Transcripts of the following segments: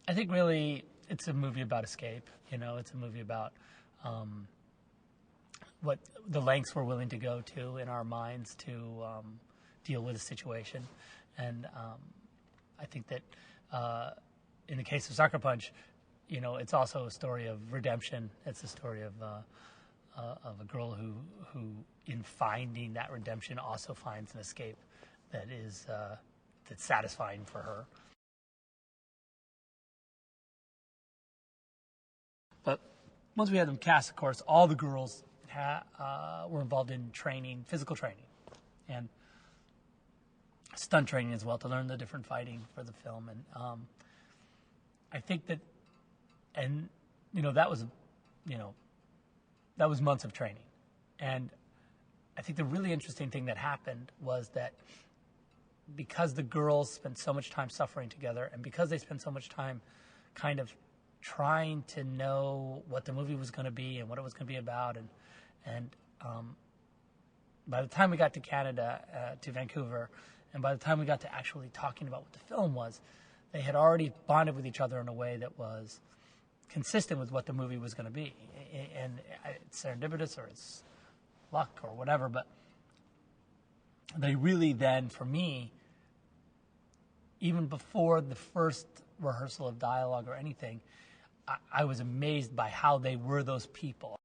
I think really it's a movie about escape. It's a movie about what the lengths we're willing to go to in our minds to deal with a situation. And I think that in the case of Sucker Punch, it's also a story of redemption. It's a story of a girl who, in finding that redemption, also finds an escape that is that's satisfying for her. But once we had them cast, of course, all the girls were involved in training, physical training, and stunt training as well, to learn the different fighting for the film. And I think that, and that was months of training. And I think the really interesting thing that happened was that because the girls spent so much time suffering together, and because they spent so much time kind of trying to know what the movie was going to be and what it was going to be about, and by the time we got to Canada, to Vancouver, and by the time we got to actually talking about what the film was, they had already bonded with each other in a way that was consistent with what the movie was going to be. And it's serendipitous, or it's luck, or whatever, but they really then, for me, even before the first rehearsal of dialogue or anything, I was amazed by how they were those people.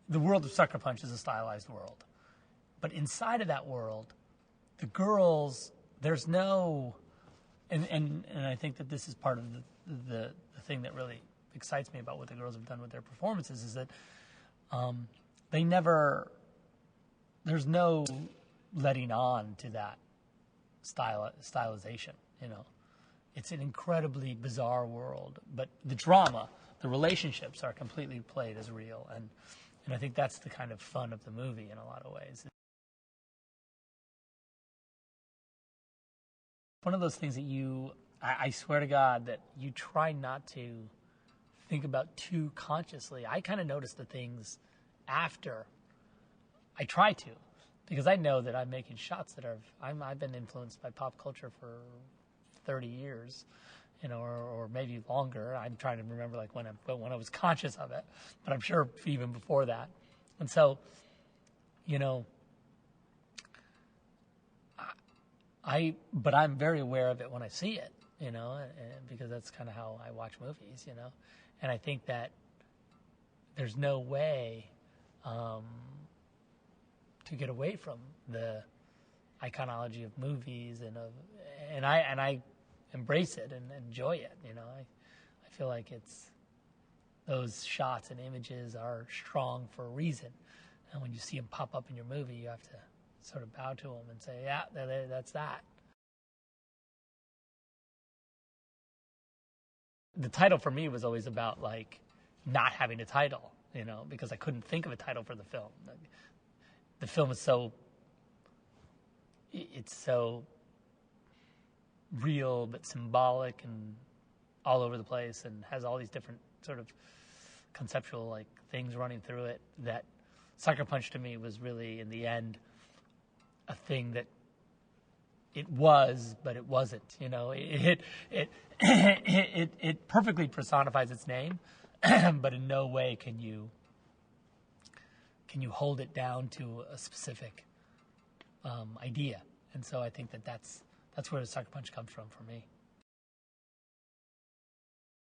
The world of Sucker Punch is a stylized world. But inside of that world, the girls, there's no... And I think that this is part of the thing that really excites me about what the girls have done with their performances, is that there's no letting on to that stylization, It's an incredibly bizarre world, but the drama, the relationships are completely played as real, and I think that's the kind of fun of the movie in a lot of ways. One of those things that I swear to God, that you try not to think about too consciously. I kind of notice the things after. I try to, because I know that I'm making shots that I've been influenced by pop culture for 30 years, or maybe longer. I'm trying to remember when I was conscious of it, but I'm sure even before that. And so, but I'm very aware of it when I see it, because that's kind of how I watch movies, And I think that there's no way to get away from the iconology of movies, and I embrace it and enjoy it. I feel like those shots and images are strong for a reason, and when you see them pop up in your movie, you have to sort of bow to them and say, yeah, that's that. The title for me was always about not having a title, because I couldn't think of a title for the film. The film is it's so real but symbolic and all over the place, and has all these different sort of conceptual things running through it, that Sucker Punch to me was really, in the end, a thing that it was, but it wasn't. It perfectly personifies its name, but in no way can you hold it down to a specific idea. And so I think that's where the Sucker Punch comes from for me.